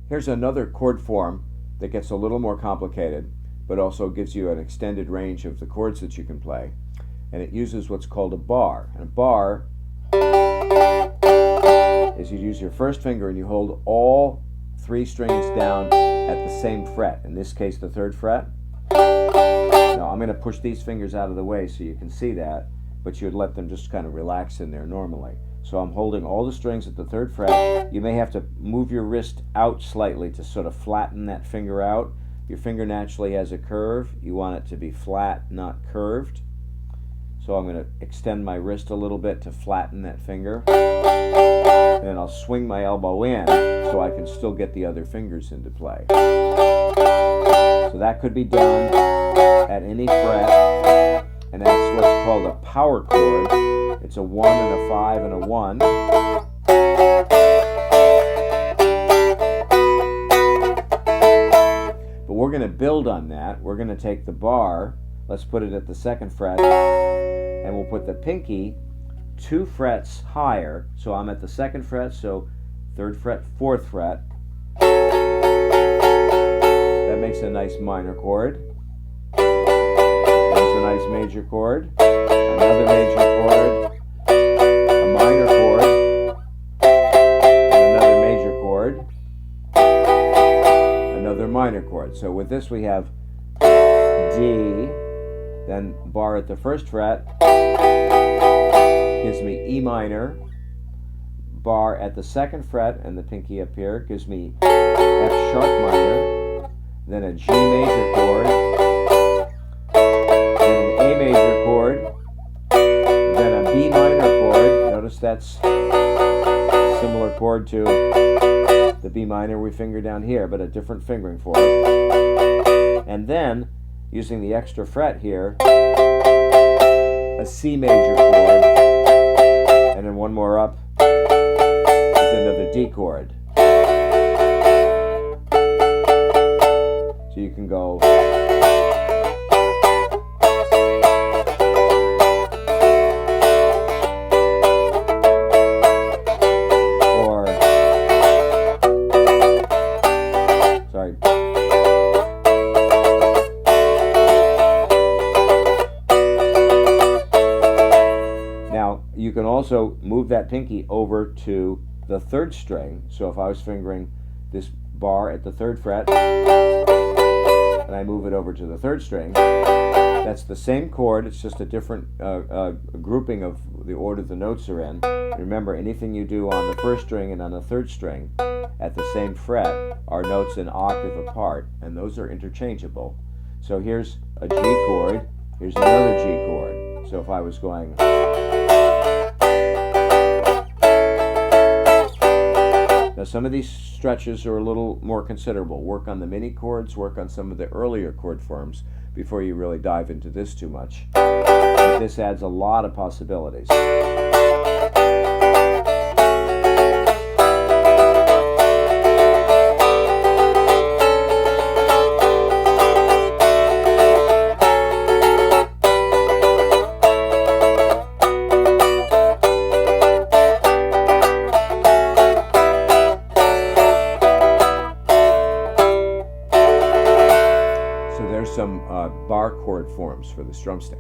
Here's another chord form that gets a little more complicated, but also gives you an extended range of the chords that you can play. And it uses what's called a bar. And a bar is you use your first finger and you hold all 3 strings down at the same fret. In this case, the 3rd fret. Now, I'm going to push these fingers out of the way so you can see that, but you'd let them just kind of relax in there normally. So I'm holding all the strings at the 3rd fret. You may have to move your wrist out slightly to sort of flatten that finger out. Your finger naturally has a curve. You want it to be flat, not curved. So I'm going to extend my wrist a little bit to flatten that finger. And then I'll swing my elbow in so I can still get the other fingers into play. So that could be done at any fret. And that's what's called a power chord. It's a 1 and a 5 and a 1. But we're going to build on that. We're going to take the bar, let's put it at the 2nd fret, and we'll put the pinky 2 frets higher. So I'm at the 2nd fret, so 3rd fret, 4th fret. That makes a nice minor chord. There's a nice major chord, another major chord, a minor chord, and another major chord, another minor chord. So with this we have D, then bar at the 1st fret, gives me E minor, bar at the 2nd fret, and the pinky up here gives me F sharp minor, then a G major chord, A major chord, then a B minor chord. Notice that's similar chord to the B minor we finger down here, but a different fingering for it. And then, using the extra fret here, a C major chord, and then one more up is another D chord. So you can go you can also move that pinky over to the 3rd string. So if I was fingering this bar at the 3rd fret and I move it over to the 3rd string, that's the same chord, it's just a different grouping of the order the notes are in. Remember, anything you do on the 1st string and on the 3rd string at the same fret are notes an octave apart, and those are interchangeable. So here's a G chord, here's another G chord. So if I was going now, some of these stretches are a little more considerable. Work on the minichords, work on some of the earlier chord forms before you really dive into this too much. But this adds a lot of possibilities. Some bar chord forms for the Strumstick.